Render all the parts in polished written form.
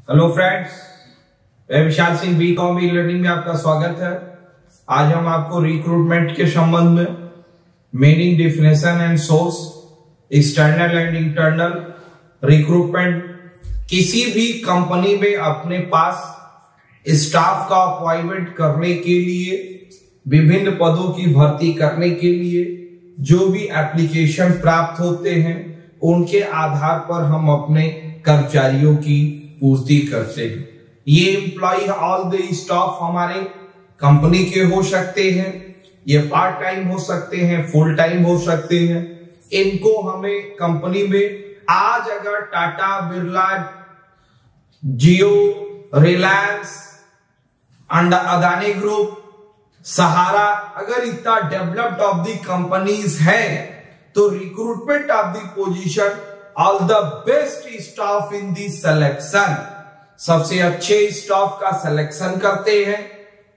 Hello friends, मैं Vishal Singh BCom e learning में आपका स्वागत है। आज हम आपको रिक्रूटमेंट के संबंध में meaning, definition and source, external and internal recruitment, किसी भी कंपनी में अपने पास स्टाफ का अपॉइंटमेंट करने के लिए, विभिन्न पदों की भर्ती करने के लिए जो भी एप्लीकेशन प्राप्त होते हैं उनके आधार पर हम अपने कर्मचारियों की पूर्ति करते हैं। ये एम्प्लॉय ऑल द स्टाफ हमारे कंपनी के हो सकते हैं, ये पार्ट टाइम हो सकते हैं, फुल टाइम हो सकते हैं। इनको हमें कंपनी में आज अगर टाटा, बिरला, जियो, रिलायंस, अदानी ग्रुप, सहारा, अगर इतना डेवलप्ड ऑफ द कंपनीज है तो recruitment of the position all the best staff in the selection, सबसे अच्छे स्टाफ का सिलेक्शन करते हैं,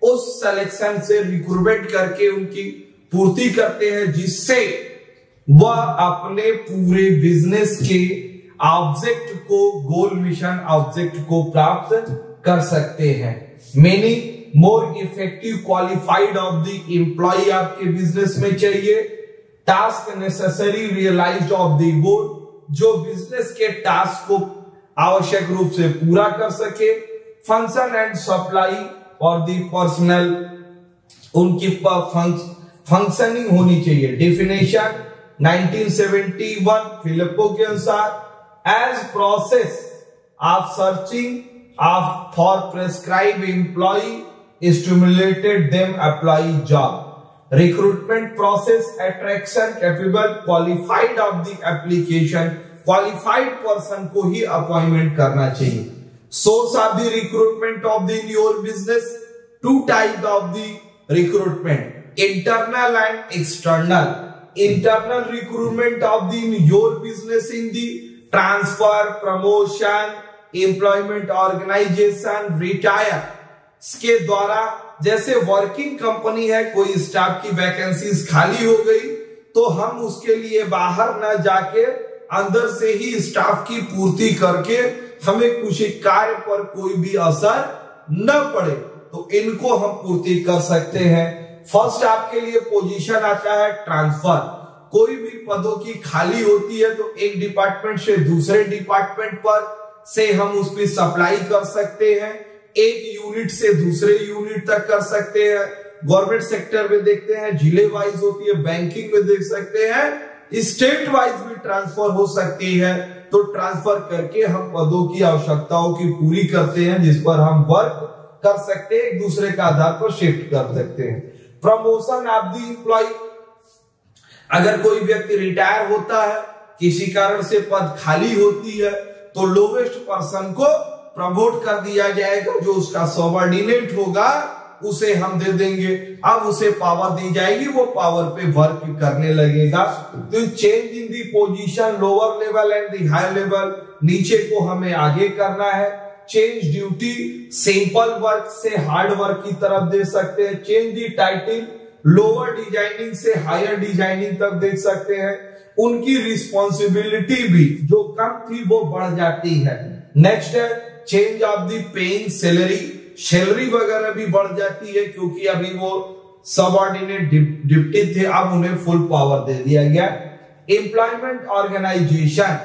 उस सिलेक्शन से रिक्रूटमेंट करके उनकी पूर्ति करते हैं, जिससे वह अपने पूरे बिजनेस के ऑब्जेक्ट को, गोल मिशन ऑब्जेक्ट को प्राप्त कर सकते हैं। Meaning more effective qualified of the employ आपके बिजनेस में चाहिए। Task necessary realised of the goal, जो बिजनेस के टास्क को आवश्यक रूप से पूरा कर सके। फंक्शन एंड सप्लाई और दी पर्सनल, उनकी फंक्शनिंग होनी चाहिए। डेफिनेशन 1971 फिलिपो के अनुसार, as process of searching of for prescribe employ stimulated them apply job. Recruitment process, attraction capable qualified of the application, qualified person को ही अपॉइंटमेंट करना चाहिए। Source of the recruitment of the in your business, two types of the recruitment, internal and external. Internal recruitment of the in your business in the transfer, promotion, employment organization, retire के द्वारा, जैसे working company है, कोई staff की vacancies खाली हो गई तो हम उसके लिए बाहर न जाके अंदर से ही स्टाफ की पूर्ति करके हमें कुछ कार्य पर कोई भी असर न पड़े तो इनको हम पूर्ति कर सकते हैं। फर्स्ट आपके लिए पोजीशन आता है ट्रांसफर। कोई भी पदों की खाली होती है तो एक डिपार्टमेंट से दूसरे डिपार्टमेंट पर से हम उस पर सप्लाई कर सकते हैं, एक यूनिट से दूसरे यूनिट तक कर सकते हैं। गवर्नमेंट सेक्टर में देखते हैं जिले वाइज होती है, बैंकिंग में देख सकते हैं स्टेट वाइज भी ट्रांसफर हो सकती है। तो ट्रांसफर करके हम पदों की आवश्यकताओं की पूरी करते हैं जिस पर हम वर्क कर सकते हैं, एक दूसरे के आधार पर शिफ्ट कर सकते हैं। प्रमोशन ऑफ द एम्प्लॉय, अगर कोई व्यक्ति रिटायर होता है, किसी कारण से पद खाली होती है तो लोवेस्ट पर्सन को प्रमोट कर दिया जाएगा, जो उसका सबऑर्डिनेट होगा उसे हम दे देंगे। अब उसे पावर दी जाएगी, वो पावर पे वर्क करने लगेगा। तो change in the position, lower level and the high level, नीचे को हमें आगे करना है। चेंज ड्यूटी, सिंपल वर्क से हार्ड वर्क की तरफ दे सकते हैं। Change the title, lower designing से हायर डिजाइनिंग तक देख सकते हैं। उनकी रिस्पॉन्सिबिलिटी भी जो कम थी वो बढ़ जाती है। नेक्स्ट है change of the paying salary, salary वगैरह भी बढ़ जाती है क्योंकि अभी वो सबऑर्डिनेट डिप्टी थे, अब उन्हें फुल पावर दे दिया गया। एम्प्लॉयमेंट ऑर्गेनाइजेशन,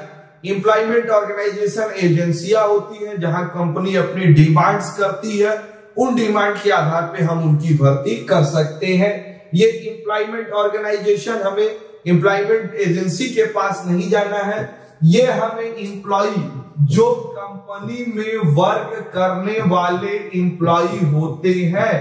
एम्प्लॉयमेंट ऑर्गेनाइजेशन एजेंसियां होती हैं जहां कंपनी अपनी डिमांड्स करती है, उन डिमांड के आधार पे हम उनकी भर्ती कर सकते हैं। ये एम्प्लॉयमेंट ऑर्गेनाइजेशन, हमें एम्प्लॉयमेंट एजेंसी के पास नहीं जाना है, ये हमें एम्प्लॉय, जो कंपनी में वर्क करने वाले एम्प्लॉय होते हैं,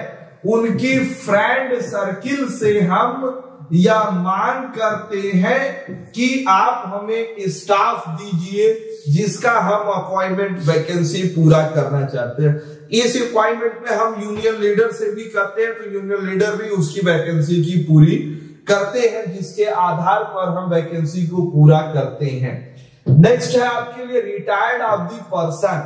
उनकी फ्रेंड सर्किल से हम या मांग करते हैं कि आप हमें स्टाफ दीजिए जिसका हम अपॉइंटमेंट वैकेंसी पूरा करना चाहते हैं। इस अपॉइंटमेंट में हम यूनियन लीडर से भी करते हैं तो यूनियन लीडर भी उसकी वैकेंसी की पूरी करते हैं, जिसके आधार पर हम वैकेंसी को पूरा करते हैं। नेक्स्ट है आपके लिए रिटायर्ड ऑफ दी पर्सन।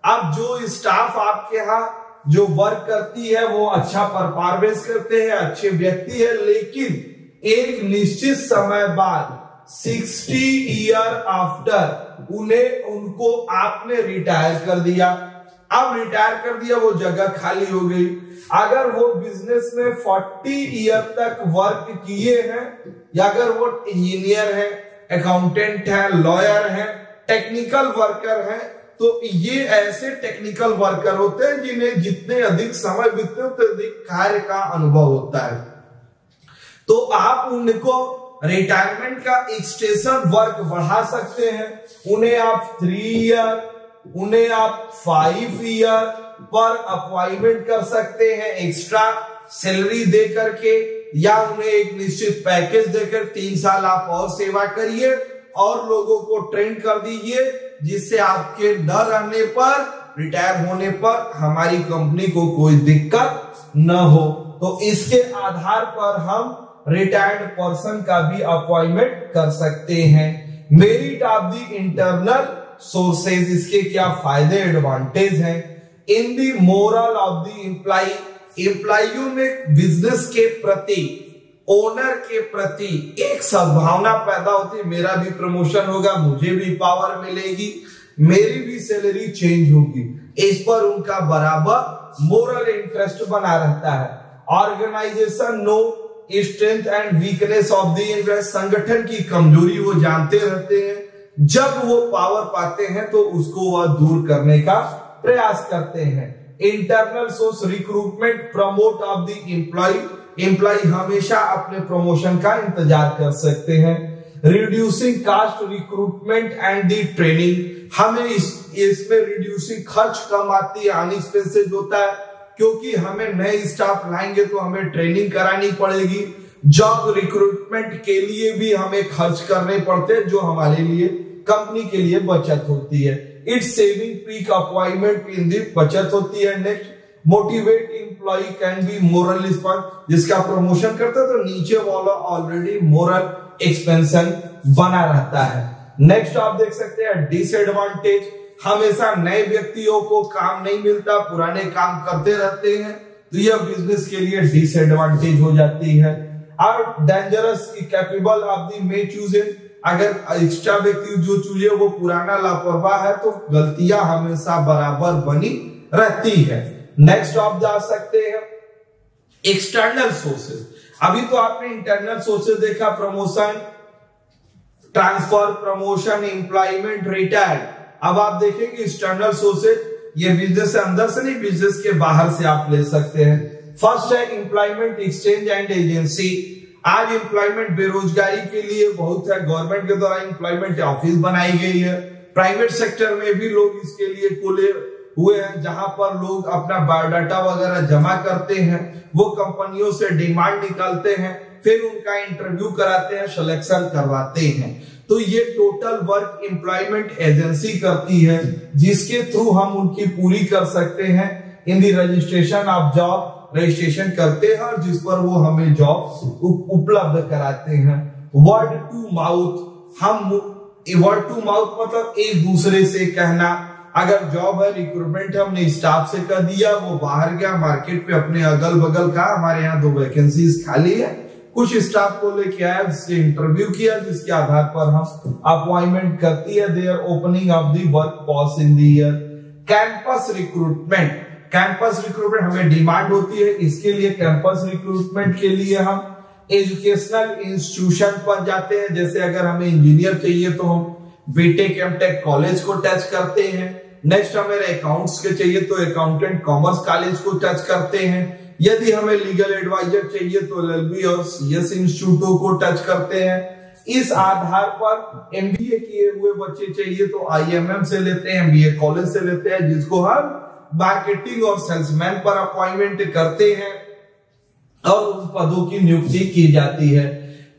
अब जो स्टाफ आपके यहाँ जो वर्क करती है वो अच्छा परफॉर्मेंस करते हैं, अच्छे व्यक्ति है, लेकिन एक निश्चित समय बाद 60 ईयर आफ्टर उनको आपने रिटायर कर दिया, अब रिटायर कर दिया, वो जगह खाली हो गई। अगर वो बिजनेस में 40 ईयर तक वर्क किए हैं, या अगर वो इंजीनियर है, अकाउंटेंट है, लॉयर है, टेक्निकल वर्कर है, तो ये ऐसे टेक्निकल वर्कर होते हैं जिन्हें जितने अधिक समय बीतते उतने अधिक कार्य का अनुभव होता है। तो आप उनको रिटायरमेंट का एक्सटेंशन वर्क बढ़ा सकते हैं। उन्हें आप 3 ईयर, उन्हें आप 5 ईयर पर अपॉइंटमेंट कर सकते हैं एक्स्ट्रा सैलरी दे करके, या उन्हें एक निश्चित पैकेज देकर 3 साल आप और सेवा करिए और लोगों को ट्रेन कर दीजिए, जिससे आपके न रहने पर, रिटायर होने पर हमारी कंपनी को कोई दिक्कत न हो। तो इसके आधार पर हम रिटायर्ड पर्सन का भी अपॉइंटमेंट कर सकते हैं। Merit of the internal sources, इसके क्या फायदे एडवांटेज हैं। In the moral of the employ, एम्प्लॉइयों में बिजनेस के प्रति, ओनर के प्रति एक सद्भावना पैदा होती है। मेरा भी प्रमोशन होगा, मुझे भी पावर मिलेगी, मेरी भी सैलरी चेंज होगी, इस पर उनका बराबर मोरल इंटरेस्ट बना रहता है। Organisation know strength and weakness of the employ, संगठन की कमजोरी वो जानते रहते हैं। जब वो पावर पाते हैं तो उसको वह दूर करने का प्रयास करते हैं। Internal source recruitment promote of the employ, employ हमेशा अपने प्रमोशन का इंतजार कर सकते हैं। Reducing cost recruitment and the training, हमें इसमें रिड्यूसिंग खर्च कम आती है, अनएक्सपेंसिव होता है, क्योंकि हमें नए स्टाफ लाएंगे तो हमें ट्रेनिंग करानी पड़ेगी। जॉब रिक्रूटमेंट के लिए भी हमें खर्च करने पड़ते हैं, जो हमारे लिए, कंपनी के लिए बचत होती है। It's saving peak appointment in the, बचत होती है। Next, motivate employ can be moral response, जिसका प्रमोशन करता है तो नीचे वाला ऑलरेडी मोरल एक्सपेंशन बना रहता है। नेक्स्ट आप देख सकते हैं डिसएडवांटेज, हमेशा नए व्यक्तियों को काम नहीं मिलता, पुराने काम करते रहते हैं, तो यह बिजनेस के लिए डिसएडवांटेज हो जाती है। और dangerous capable of the may choosing, अगर एक्स्ट्रा व्यक्ति जो चूजे वो पुराना लापरवाह है तो गलतियां हमेशा बराबर बनी रहती है। नेक्स्ट आप जा सकते हैं एक्सटर्नल सोर्सेज। अभी तो आपने इंटरनल सोर्सेज देखा, promotion, transfer, promotion, employment, retire. अब आप देखेंगे एक्सटर्नल सोर्सेज, ये बिजनेस से अंदर से नहीं, बिजनेस के बाहर से आप ले सकते हैं। फर्स्ट है एम्प्लॉयमेंट एक्सचेंज एंड एजेंसी। आज एम्प्लॉयमेंट बेरोजगारी के लिए बहुत है, गवर्नमेंट के द्वारा एम्प्लॉयमेंट ऑफिस बनाई गई है, प्राइवेट सेक्टर में भी लोग इसके लिए खुले हुए हैं, जहां पर लोग अपना बायोडाटा वगैरह जमा करते हैं, वो कंपनियों से डिमांड निकालते हैं, फिर उनका इंटरव्यू कराते हैं, सिलेक्शन करवाते हैं। तो ये टोटल वर्क एम्प्लॉयमेंट एजेंसी करती है, जिसके थ्रू हम उनकी पूरी कर सकते हैं। इन दी रजिस्ट्रेशन ऑफ जॉब, रजिस्ट्रेशन करते हैं और जिस पर वो हमें जॉब उपलब्ध कराते हैं। वर्ड टू माउथ, हम वर्ड टू माउथ मतलब एक दूसरे से कहना, अगर जॉब है, रिक्रूटमेंट हमने स्टाफ से कर दिया, वो बाहर गया मार्केट पे अपने अगल बगल का, हमारे यहाँ 2 वैकेंसीज खाली है, कुछ स्टाफ को लेके आया, जिससे इंटरव्यू किया, जिसके आधार पर हम अपॉइंटमेंट करती है। There opening of the work pause in the year. Campus recruitment, campus recruitment हमें डिमांड होती है, इसके लिए कैंपस रिक्रूटमेंट के लिए हम एजुकेशनल इंस्टीट्यूशन पर जाते हैं। जैसे अगर हमें इंजीनियर चाहिए तो हम बीटेक एमटेक कॉलेज को टच करते हैं। नेक्स्ट हमें अकाउंट्स के चाहिए तो अकाउंटेंट कॉमर्स कॉलेज को टच करते हैं। यदि हमें लीगल एडवाइजर चाहिए तो एलएलबी और सीएस इंस्टीट्यूटों को टच करते हैं। इस आधार पर एमबीए किए हुए बच्चे चाहिए तो आईएमएम से लेते हैं, एमबीए कॉलेज से लेते हैं, जिसको हम मार्केटिंग और सेल्समैन पर अपॉइंटमेंट करते हैं और उन पदों की नियुक्ति की जाती है।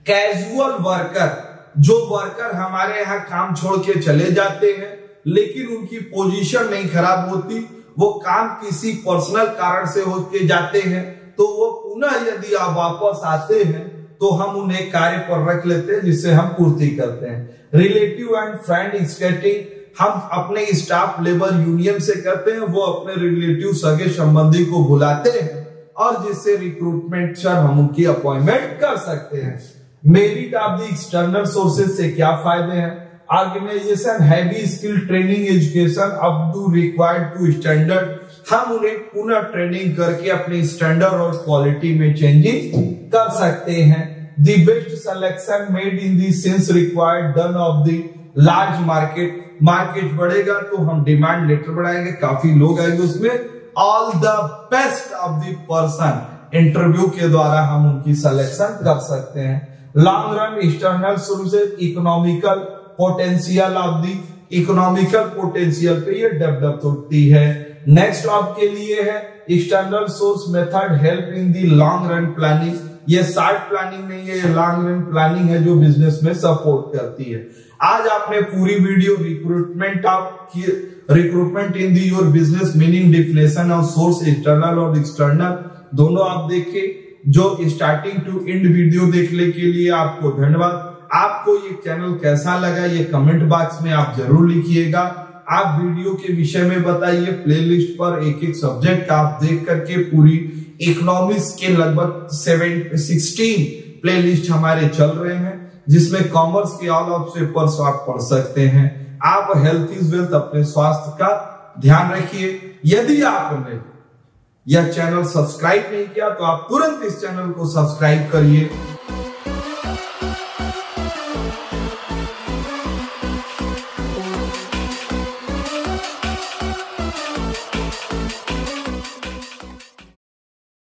कैजुअल वर्कर, जो वर्कर हमारे यहाँ काम छोड़ के चले जाते हैं लेकिन उनकी पोजीशन नहीं खराब होती, वो काम किसी पर्सनल कारण से होके जाते हैं, तो वो पुनः यदि आप वापस आते हैं तो हम उन्हें कार्य पर रख लेते हैं, जिससे हम पूर्ति करते हैं। रिलेटिव एंड फ्रेंड स्केटिंग, हम अपने स्टाफ लेबर यूनियन से करते हैं, वो अपने रिलेटिव सगे संबंधी को बुलाते हैं और जिससे रिक्रूटमेंट सर हम उनकी अपॉइंटमेंट कर सकते हैं। Merit of the external sources से क्या फायदे हैं? Organisation heavy skill training education up to required to standard, हम उन्हें पुनः ट्रेनिंग करके अपने स्टैंडर्ड और क्वालिटी में चेंजेस कर सकते हैं। The best selection made in the sense required done of the large market, market बढ़ेगा तो हम डिमांड लेटर बढ़ाएंगे, काफी लोग आएंगे उसमें। All the best of the person, interview के द्वारा हम उनकी सिलेक्शन कर सकते हैं। Long run external sources economical potential of the, economical potential पे ये डेवलप होती है। नेक्स्ट आपके लिए है external source method help in the long run planning, ये शॉर्ट प्लानिंग नहीं है, ये लॉन्ग रन प्लानिंग है जो बिजनेस में सपोर्ट करती है। आज आपने पूरी video recruitment in the your business meaning definition of source internal और एक्सटर्नल दोनों आप देखे। जो स्टार्टिंग टू एंड वीडियो देखने के लिए आपको धन्यवाद। आपको ये चैनल कैसा लगा ये कमेंट बॉक्स में आप जरूर लिखिएगा। आप वीडियो के विषय में बताइए, प्लेलिस्ट पर एक एक सब्जेक्ट आप देख करके पूरी इकोनॉमिक्स के लगभग 16 प्लेलिस्ट हमारे चल रहे हैं जिसमें कॉमर्स के ऑल ऑफ पेपर्स आप पढ़ सकते हैं। आप हेल्थ इज वेल्थ, अपने स्वास्थ्य का ध्यान रखिए। यदि आपने यह चैनल सब्सक्राइब नहीं किया तो आप तुरंत इस चैनल को सब्सक्राइब करिए